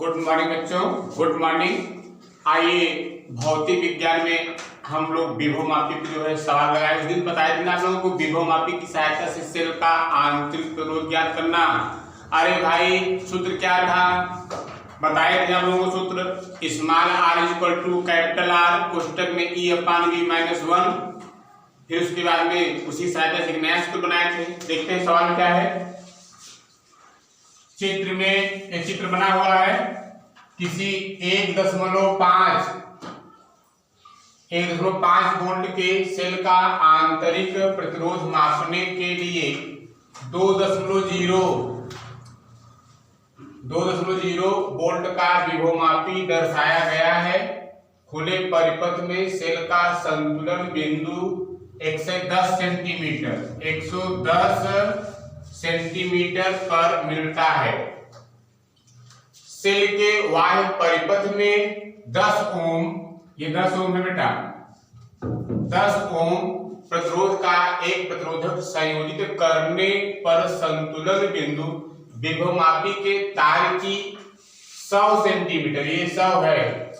Good morning बच्चों, good morning. आइए भौतिक विज्ञान में हम लोग विभवमापी पे जो है सवाल लगाए। उस दिन बताया था आप लोगों को विभवमापी की सहायता से सेल का आंतरिक प्रतिरोध ज्ञात करना। अरे भाई सूत्र क्या था, बताए थे आप लोगों को सूत्र small r equal to capital R कोष्टक में E/V-1। फिर उसके बाद में उसी सहायता से नया सूत्र बनाए थे। देखते हैं सवाल क्या है। चित्र में एक चित्र बना हुआ है, किसी 1.5 वोल्ट के सेल का आंतरिक प्रतिरोध मापने के लिए 2.0 वोल्ट का विभवमापी दर्शाया गया है। खुले परिपथ में सेल का संतुलन बिंदु 110 सेंटीमीटर पर मिलता है। सेल के बाह्य परिपथ में 10 ओम, ये 10 ओम है बेटा, 10 ओम प्रतिरोध का एक प्रतिरोधक संयोजित करने पर संतुलन बिंदु विभवमापी के तार की 100 सेंटीमीटर, ये 100 है,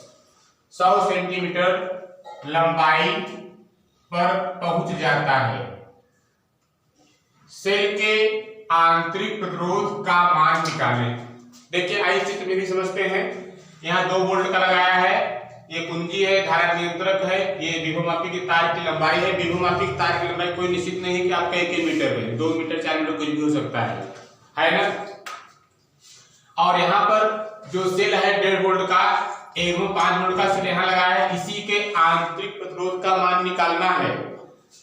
100 सेंटीमीटर लंबाई पर पहुंच जाता है। सेल के आंतरिक प्रतिरोध का मान निकालें। देखिए आइए चित्र में भी समझते हैं। यहाँ 2 वोल्ट का लगाया है, ये कुंजी है, धारा नियंत्रक है, ये विभवमापी की तार की लंबाई है। विभवमापी की तार की लंबाई कोई निश्चित नहीं है कि आपका 1 मीटर है, 2 मीटर 4 मीटर कुछ भी हो सकता है ना। और यहाँ पर जो सेल है 1.5 वोल्ट का, 1.5 वोल्ट का सेल यहाँ लगाया है। इसी के आंतरिक प्रतिरोध का मान निकालना है।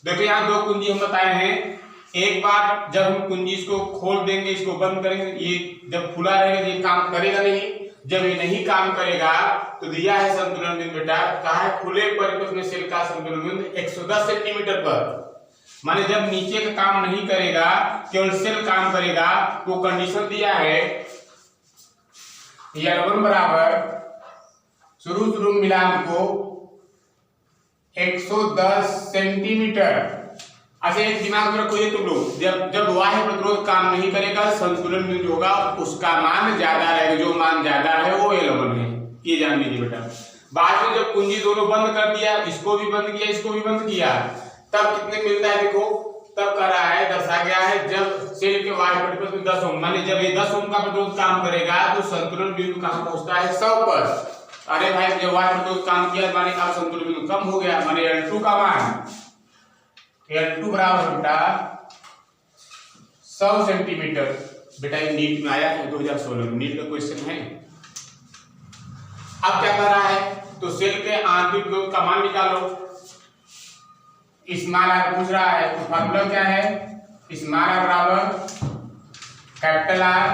देखिए यहाँ 2 कुंजी हम बताए हैं। एक बार जब हम कुंजी इसको खोल देंगे, इसको बंद करेंगे, ये जब खुला रहेगा ये काम करेगा नहीं। जब ये नहीं काम करेगा तो दिया है संतुलन बिंदु बेटा, कहा है खुले परिपथ में सेल का संतुलन बिंदु 110 सेंटीमीटर पर। माने जब नीचे का काम नहीं करेगा, केवल सेल काम करेगा, तो कंडीशन दिया है L1 बराबर शुरू मिला हमको 110 सेंटीमीटर। अच्छा एक दिमाग में रखो ये तुम लोग, जब बाह्य प्रतिरोध काम नहीं करेगा, संतुलन बिंदु होगा, उसका मान ज्यादा रहेगा। जो मान ज्यादा है वो L1 है, ये जान लीजिए बेटा। बाद में जब कुंजी दोनों बंद कर दिया, इसको भी बंद किया, इसको भी बंद किया, तब कितने मिलता है देखो। तब कर रहा है, दर्शा गया है जब सेल के बाह्य प्रतिरोध में 10 ओम, माने जब ये 10 ओम का प्रतिरोध काम करेगा तो संतुलन बिंदु कहां पहुंचता है 100 पर। अरे भाई जब बाह्य प्रतिरोध काम किया माने का संतुलन बिंदु कम हो गया, माने L2 का मान L2 बराबर बेटा 100 सेंटीमीटर। बेटा ये नीट में आया है 2016 में, नीट का क्वेश्चन है। अब क्या कर रहा है, तो सेल के आंतरिक प्रतिरोध का मान निकालो। स्मॉल r पूछ रहा है, तो फार्मूला क्या है, स्मॉल r बराबर कैपिटल R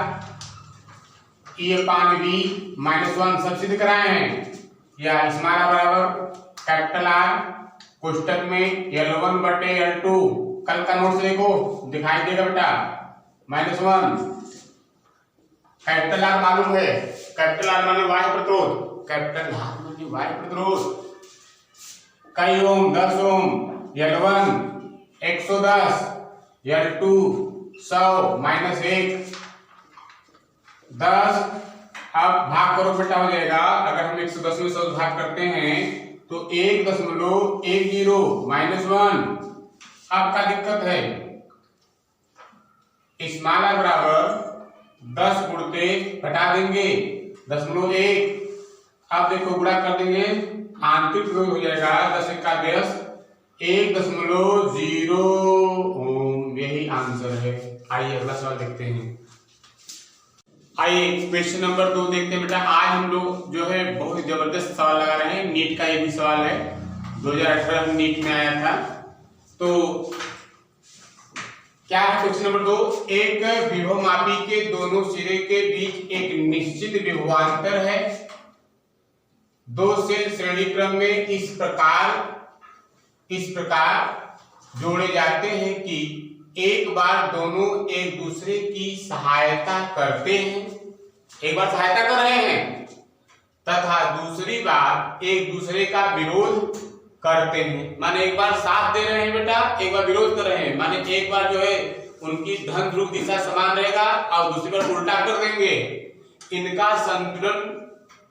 E/V-1 सब सिद्ध कराए हैं। या स्मॉल r बराबर कैपिटल R कोष्टक में L1/L2, कल का नोट से देखो दिखाई देगा बेटा, -1। कैपिटल R मालूम है, कैपिटल R माने बाह्य प्रतिरोध, कैपिटल R माने बाह्य प्रतिरोध। कई ओम, 10 ओम, L1 110, L2 100 -1 10। अब भाग करो बेटा, हो जाएगा। अगर हम 110 में 100 भाग करते हैं तो 1.10 -1। अब क्या दिक्कत है, स्मॉल r बराबर 10 गुणते घटा देंगे 0.1। अब देखो गुणा कर देंगे, आंतरिक प्रतिरोध हो जाएगा 10 का 10 1.0 ओम। यही आंसर है। आइए अगला सवाल देखते हैं। आइए क्वेश्चन नंबर 2 देखते हैं बेटा। आज हम लोग जो है बहुत जबरदस्त सवाल लगा रहे हैं। नीट का ये भी सवाल है, 2018 में नीट में आया था। तो क्या है क्वेश्चन नंबर 2, एक विभवमापी के दोनों सिरे के बीच एक निश्चित विभवांतर है। 2 सेल श्रेणी क्रम में इस प्रकार जोड़े जाते हैं कि एक बार दोनों एक दूसरे की सहायता करते हैं, एक बार सहायता कर रहे हैं, तथा दूसरी बार एक दूसरे का विरोध करते हैं। माने एक बार साथ दे रहे हैं बेटा, एक बार विरोध कर रहे हैं। माने एक बार जो है उनकी धन ध्रुव दिशा समान रहेगा और दूसरी बार उल्टा कर देंगे। इनका संतुलन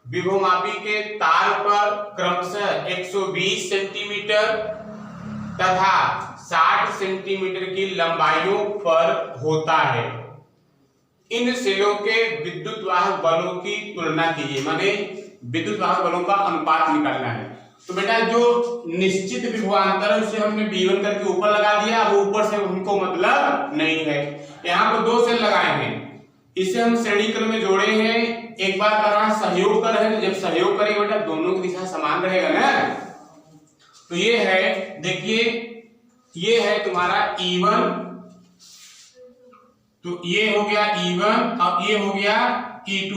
विभवमापी के तार पर क्रमशः 120 सेंटीमीटर तथा 60 सेंटीमीटर की लंबाइयों पर होता है। इन सेलों के विद्युत वाहक बलों की तुलना कीजिए, माने विद्युत वाहक बलों का अनुपात निकालना है। तो बेटा जो निश्चित विभवांतर है उसे हमने V1 करके ऊपर लगा दिया, अब ऊपर से हमको मतलब नहीं है। यहाँ पर 2 सेल लगाए हैं, इसे हम श्रेणी क्रम में जोड़े हैं। एक बार कर रहा सहयोग कर रहे हैं, जब सहयोग करेंगे बेटा दोनों की दिशा समान रहेगा ना। तो ये है, देखिए ये है तुम्हारा E1, तो ये हो गया E1 और ये हो गया E2।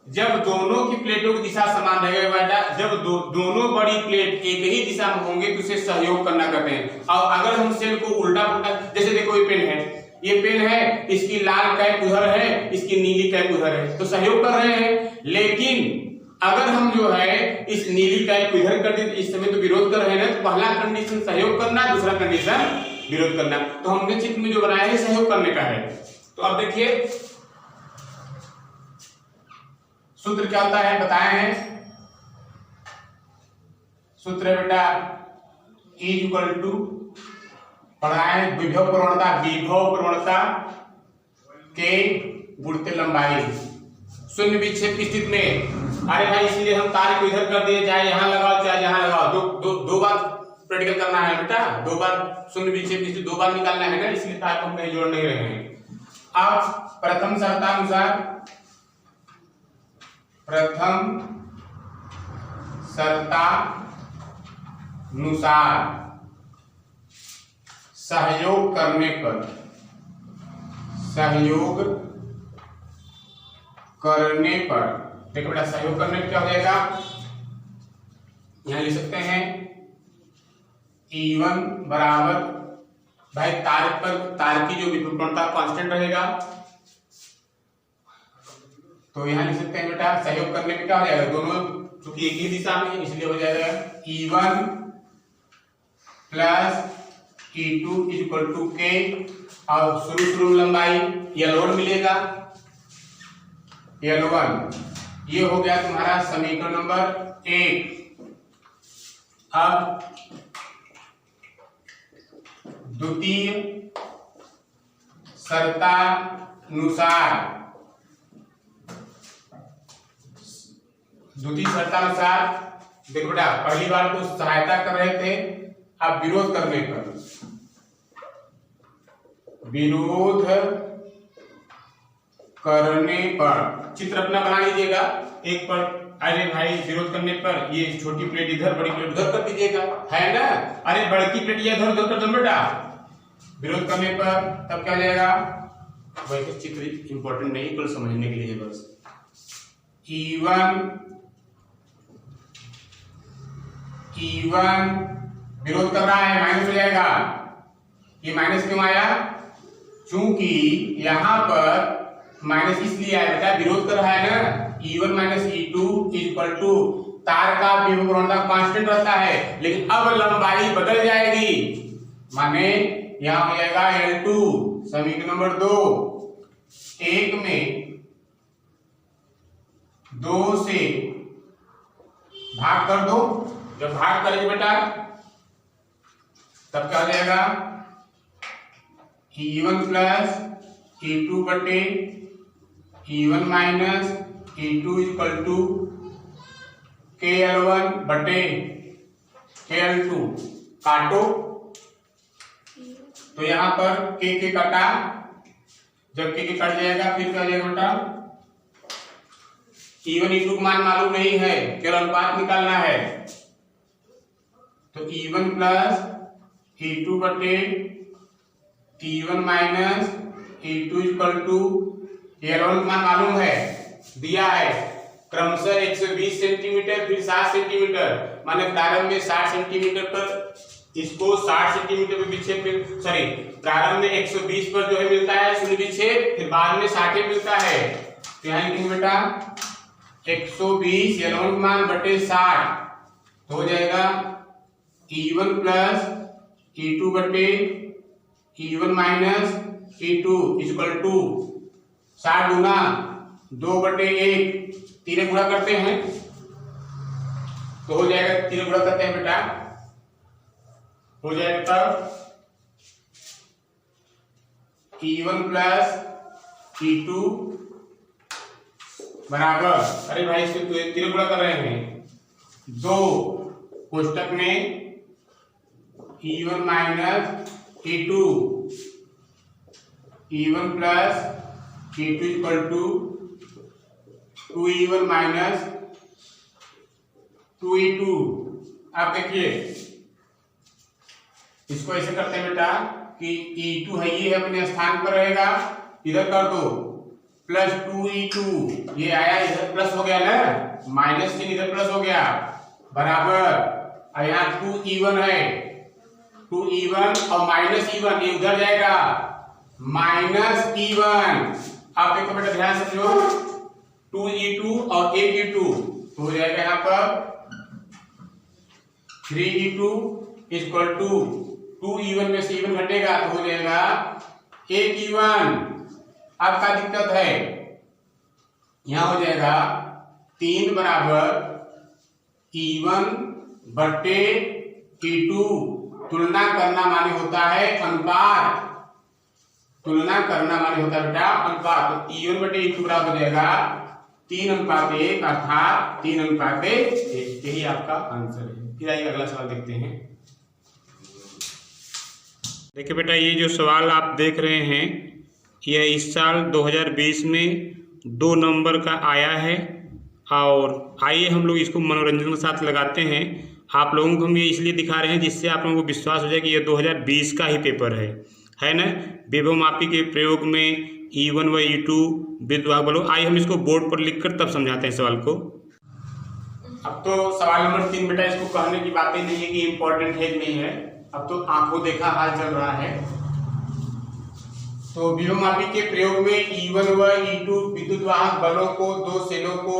जब दोनों की प्लेटों की दिशा समान रहेगा बेटा, जब दोनों बड़ी प्लेट एक ही दिशा में होंगे तो उसे सहयोग करना कहते हैं। और अगर हम सेल को उल्टा पुल्टा, जैसे देखो ये पेन है, ये पेन है, इसकी लाल कैप उधर है, इसकी नीली कैप उधर है, तो सहयोग कर रहे हैं। लेकिन अगर हम जो है इस नीली कैप को इधर कर दें, इस समय तो विरोध कर रहे हैं, तो पहला कंडीशन सहयोग करना, दूसरा कंडीशन विरोध करना। तो हमने चित्र में जो बनाया है सहयोग करने का है। तो अब देखिए सूत्र क्या होता है, बताए हैं। सूत्र है बेटा E इक्वल टू, पढ़ाया है विभव प्रवणता के गुणित लंबाई शून्य विक्षेप की स्थिति में। अरे भाई इसलिए हम तार को इधर कर दिए, चाहे यहां लगाओ चाहे यहां लगाओ, दो बार प्रैक्टिकल करना है बेटा, 2 बार शून्य विक्षेप की स्थिति 2 बार निकालना है ना, इसलिए तार को हम कहीं जोड़ नहीं रहे हैं। अब प्रथम शर्तानुसार सहयोग करने पर देखो बेटा सहयोग करने पर क्या हो जाएगा, यहां लिख सकते हैं E1 बराबर, भाई तार की जो विभवांतर कांस्टेंट रहेगा, तो यहां लिख सकते हैं बेटा सहयोग करने पे क्या हो जाएगा, दोनों चूंकि एक ही दिशा में इसलिए हो जाएगा E1 plus E2 equal to K, और शुरू लंबाई L1 मिलेगा, L1। ये हो गया तुम्हारा समीकरण नंबर 1। अब द्वितीय शर्तानुसार देखो बेटा पहली बार तो सहायता कर रहे थे, अब विरोध करने पर, चित्र अपना बना लीजिएगा एक पर। अरे भाई विरोध करने पर ये छोटी प्लेट इधर, बड़ी प्लेट उधर कर दीजिएगा, है ना। अरे बड़ी प्लेट ये इधर उधर कर दो बेटा, विरोध करने पर तब क्या हो जाएगा। वैसे चित्र इंपॉर्टेंट नहीं, केवल समझने के लिए बस। E1 विरोध कर रहा है, माइनस हो जाएगा। ये माइनस क्यों आया, चूंकि यहां पर माइनस इसलिए आया बेटा, विरोध कर रहा है ना। E1 minus E2 equal to, तार का विभव प्रवणता कांस्टेंट रहता है, लेकिन अब लंबाई बदल जाएगी, माने यहां हो जाएगा L2। समीकरण नंबर 2, 1 में 2 से भाग कर दो, जब भाग करेंगे बेटा तब क्या हो जाएगा, E1 प्लस E2 बटे E1 minus E2 equal to KL1 बटे KL2। काटो तो यहां पर के काटा, जब के कट जाएगा फिर क्या हो जाएगा बेटा, E1 E2 का मान मालूम नहीं है, केवल अनुपात निकालना है। तो E1 प्लस E2 बटे E1 minus E2 equal to, L1 का मान मालूम है, दिया है क्रमशः 120 सेंटीमीटर फिर 60 सेंटीमीटर, माने प्रारंभ में 60 सेंटीमीटर पर इसको 60 सेंटीमीटर पे विक्षेप, सॉरी प्रारंभ में 120 पर जो है मिलता है शून्य विक्षेप, फिर बाद में 60 मिलता है। तो यहाँ लिखेंगे बेटा 120 L1 मान बटे 60, तो हो जाएगा E1 प्लस E2 बटे E1 minus E2 equal to 60 गुना 2/1 तीन गुणा करते हैं तो हो जाएगा, तीन गुणा करते हैं बेटा, हो जाएगा तब E1 प्लस E2 बराबर, अरे भाई इसको तीन गुणा कर रहे हैं, 2 कोष्टक में E1 minus E2, E1 plus E2 equal to 2E1 minus 2E2। आप देखिए इसको ऐसे करते हैं बेटा कि E2 है, ये अपने स्थान पर रहेगा, इधर कर दो प्लस 2E2, ये आया इधर प्लस हो गया ना, माइनस चिन्ह इधर प्लस हो गया, बराबर, और यहाँ 2E1 है, 2E1 और माइनस E1 ये उधर जाएगा, माइनस E1। आप देखो बेटा ध्यान से जो 2E2 और 8E2 तो हो जाएगा यहाँ पर 3E2 इक्वल टू 2E1 में से E1 घटेगा तो हो जाएगा 8E1। अब क्या दिक्कत है, यहां हो जाएगा 3 बराबर E1 बटे E2। तुलना करना माने होता है अनुपात, तुलना करना माने होता है बेटा अनुपात, तो E1 बटे E2 बराबर हो जाएगा 3:1 अर्थात 3:1। यही आपका आंसर है। फिर आइए अगला सवाल देखते हैं। देखिए बेटा ये जो सवाल आप देख रहे हैं यह इस साल 2020 में 2 नंबर का आया है, और आइए हम लोग इसको मनोरंजन के साथ लगाते हैं। आप लोगों को हम ये इसलिए दिखा रहे हैं जिससे आप लोगों को विश्वास हो जाए कि यह 2020 का ही पेपर है ना। विभवमापी के प्रयोग में E1 व E2 विद्युत बलों, आइए हम इसको बोर्ड पर लिखकर तब समझाते हैं सवाल को। अब तो सवाल नंबर 3 बेटा इसको कहने की बातें नहीं है कि इम्पोर्टेंट है कि नहीं है, अब तो आंखों देखा हाल चल रहा है। तो विभवमापी के प्रयोग में E1 व E2 विद्युत वाहक बलों को दो सेलों को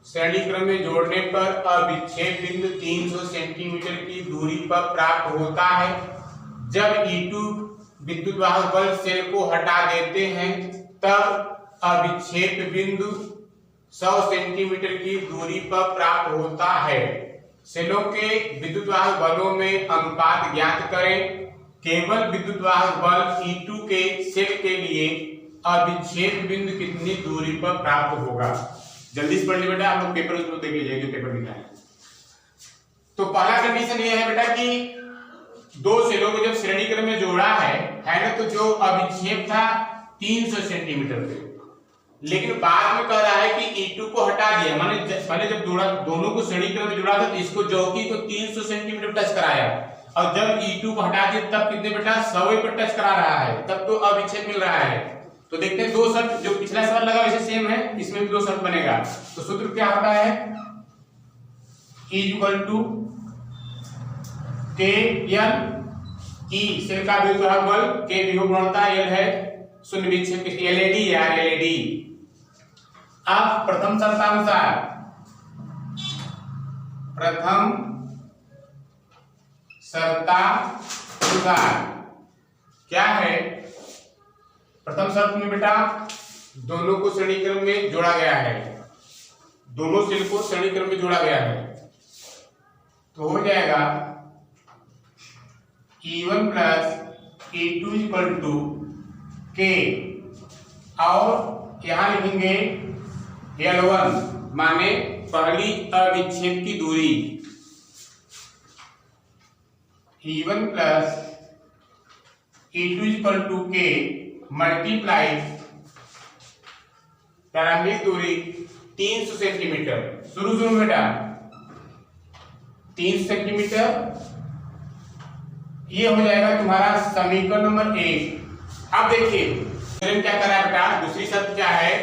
श्रेणी क्रम में जोड़ने पर अविच्छेद बिंदु 300 सेंटीमीटर की दूरी पर प्राप्त होता है। जब E2 विद्युत वाहक बल सेल को हटा देते हैं तब अविच्छेद बिंदु 100 सेंटीमीटर की दूरी पर प्राप्त होता है। सेलों के विद्युत वाहक बलों में अनुपात ज्ञात करें। केवल विद्युत वाहक बल E2 के सेल के लिए अविच्छेद बिंदु कितनी दूरी पर प्राप्त होगा। जल्दी से पढ़ लीजिए बेटा, आप लोग पेपर उसको देख लीजिए जो पेपर दिखा है। तो पहला कंडीशन ये है बेटा कि दो सेलों को जब श्रेणी क्रम में जोड़ा है ना, तो जो अविच्छेद था 300 सेंटीमीटर पे, लेकिन बाद में कह रहा है कि E2 को हटा दिया, माने पहले जब जोड़ा दोनों को श्रेणी क्रम में जोड़ा था तो इसको चौकी को 300 सेंटीमीटर टच कराया, और जब E2 को हटा दिया तब कितने बेटा 100 पर टच करा रहा है, तब तो अविच्छेद मिल रहा है। तो देखते हैं दो शर्त, जो पिछला सवाल लगा वैसे सेम है, इसमें भी दो शर्त बनेगा। तो सूत्र क्या होता है, E इक्वल टू के एल, ई सेल का विद्युत वाहक बल, के विभव गुणवत्ता, एल है शून्य विक्षेप, एलईडी यार एलईडी। अब प्रथम शर्तानुसार, प्रथम शर्तानुसार क्या है, प्रथम शर्त में बेटा दोनों को श्रेणी क्रम में जोड़ा गया है, दोनों सेल को श्रेणी क्रम में जोड़ा गया है, तो हो जाएगा E1 plus E2 equal to के, और यहां लिखेंगे L1 माने पहली अविच्छेद की दूरी, E1 plus E2 equal to के मल्टीप्लाई प्रारंभिक दूरी 300 सेंटीमीटर, शुरू में बेटा 300 सेंटीमीटर, ये हो जाएगा तुम्हारा समीकरण नंबर 1। अब देखिए क्या करा है बेटा, दूसरी शर्त क्या है,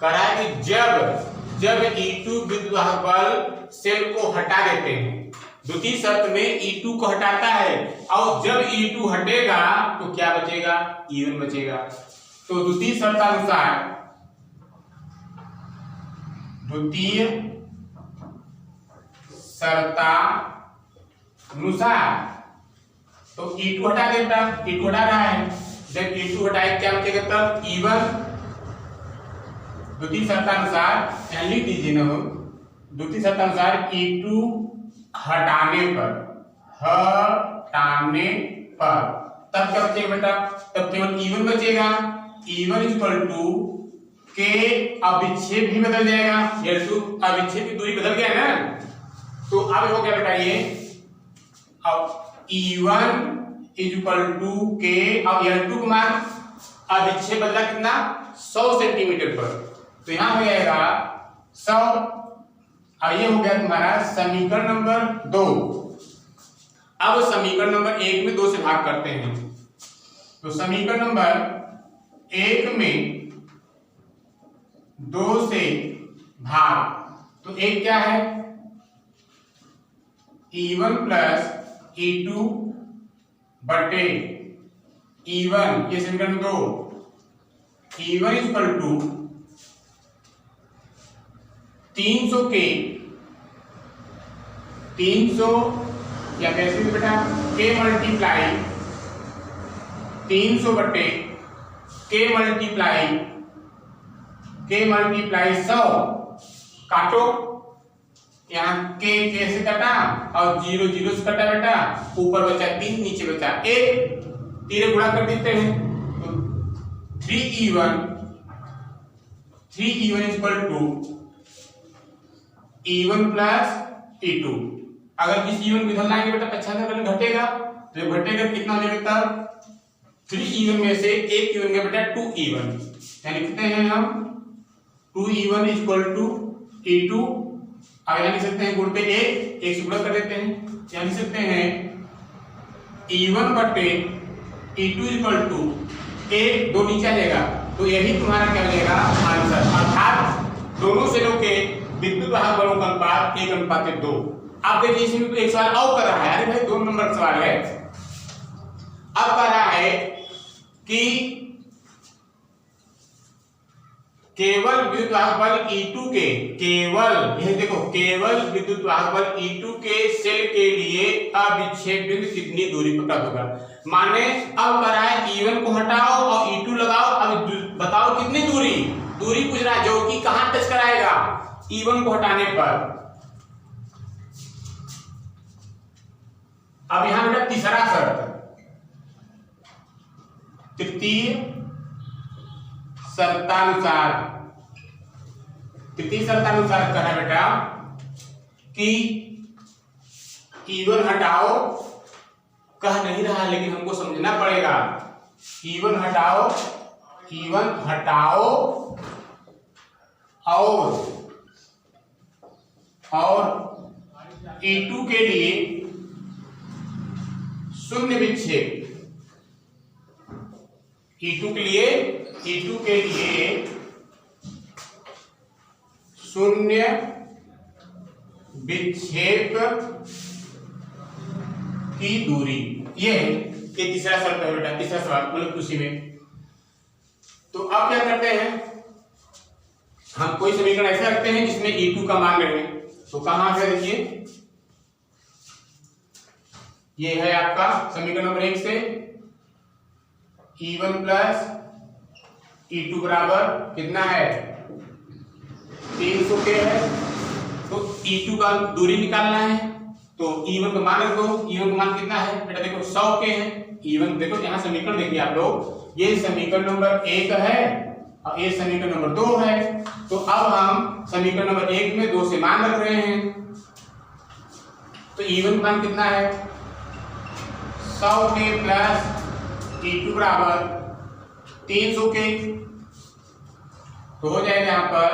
करा है कि जब E2 विद्युत वाहक बल सेल को हटा देते हैं, द्वितीय शर्त में E2 को हटाता है, और जब E2 हटेगा तो क्या बचेगा, E1 बचेगा। तो द्वितीय शर्तानुसार, द्वितीय शर्तानुसार तो E2 हटा देता, E2 हटा रहा है, जब E2 हटाए क्या बचेगा, तब E1 द्वितीय शर्तानुसार यहाँ लिख दीजिए ना, द्वितीय शर्तानुसार E2 हटाने पर तब क्या बचेगा बेटा, तब केवल E1 बचेगा। E1 इक्वल टू के अविच्छेद भी बदल जाएगा, L2 अविच्छेद की दूरी बदल गया ना, तो अब हो गया बेटा ये, अब E1 इक्वल टू के, अब L2 का मान अविच्छेद बदला कितना 100 सेंटीमीटर पर, तो यहां हो जाएगा 100। अब ये हो गया तुम्हारा समीकरण नंबर 2। अब समीकरण नंबर 1 में 2 से भाग करते हैं, तो समीकरण नंबर 1 में 2 से भाग, तो एक क्या है E1 प्लस E2 बटे E1, ये समीकरण 2, E1 इक्वल टू 300 के 300 या कैसे भी बेटा के मल्टीप्लाई 300 बटे के मल्टीप्लाई 100, काटो, यहाँ के से कटा और 0 0 से कटा बेटा, ऊपर बचा 3 नीचे बचा 1, तीन गुणा कर देते हैं, तो 3E1 equal to E1 plus E2। अगर किसी E1 को इधर लाएंगे बेटा अच्छा से घटेगा, तो जब घटेगा कितना हो जाएगा, तब 3E1 में से एक E1 का बेटा 2E1, यानी लिखते हैं हम 2E1 इक्वल टू E2। अब यहाँ लिख सकते हैं गुण पे एक से गुणा कर देते हैं, यहाँ लिख सकते हैं E1 बटे E2 इक्वल टू 1, 2 नीचे आ जाएगा, तो यही तुम्हारा क्या हो जाएगा आंसर, अर्थात दोनों सेलों के विद्युत वाहक बलों का अनुपात 1:2। अब देखिए इसमें तो एक सवाल और कर रहा है, अरे भाई 2 नंबर का सवाल है। अब कह रहा है कि केवल विद्युत वाहक बल E2 के, केवल यह देखो, केवल विद्युत वाहक बल E2 के सेल के लिए अविच्छेद बिंदु कितनी दूरी पर प्राप्त होगा। माने अब कह रहा है E1 को हटाओ और E2 लगाओ, अब बताओ कितनी दूरी पूछ रहा है, जो कि कहां टच कराएगा E1 को हटाने पर। अब यहां बेटा तीसरा शर्त, तृतीय शर्तानुसार कहा बेटा कि E1 हटाओ, कह नहीं रहा लेकिन हमको समझना पड़ेगा, E1 हटाओ और E2 के लिए शून्य विक्षेप, E2 के लिए शून्य विक्षेप की दूरी, ये तीसरा शर्त है बेटा, तीसरा सवाल मतलब उसी में। तो अब क्या करते हैं, हम कोई समीकरण ऐसा रखते हैं जिसमें E2 का मान रहे, तो कहां से देखिए, ये है आपका समीकरण नंबर 1 से E1 प्लस E2 बराबर कितना है 300 के है, तो E2 का दूरी निकालना है, तो E1 का मान रखो, E1 का मान कितना है बेटा, देखो 100 के है, E1 देखो यहाँ समीकरण देखिए आप लोग, ये समीकरण नंबर 1 है और ये समीकरण नंबर 2 है, तो अब हम समीकरण नंबर 1 में 2 से मान रख रहे हैं, तो E1 का मान कितना है 100 के प्लस E2 बराबर 300 के, तो हो जाएगा यहाँ पर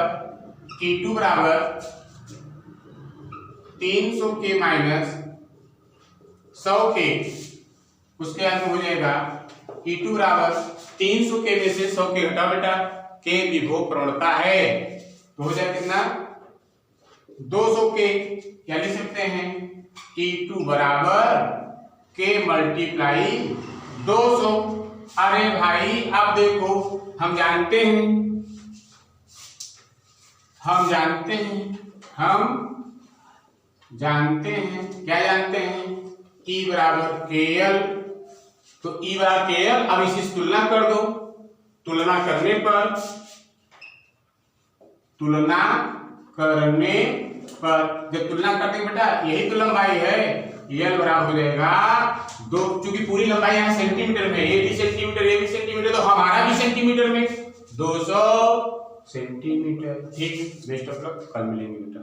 E2 बराबर 300 के माइनस 100 के, उसके बाद हो जाएगा E2 बराबर 300 के में से 100 के घटा बेटा, के विभव प्रवणता है, तो हो जाएगा कितना 200 के, या लिख सकते हैं E2 बराबर के मल्टीप्लाई 200। अरे भाई अब देखो हम जानते हैं क्या जानते हैं, E बराबर KL, तो E बराबर KL, अब इसी तुलना कर दो, तुलना करने पर तुलना करने पर, जब तुलना करते हैं बेटा यही तो लंबाई है, L बराबर हो जाएगा 2, क्योंकि पूरी लंबाई यहाँ सेंटीमीटर में, ये भी सेंटीमीटर, तो हमारा भी सेंटीमीटर में 200 सेंटीमीटर। ठीक, बेस्ट ऑफ लक, कल मिलेंगे बेटा।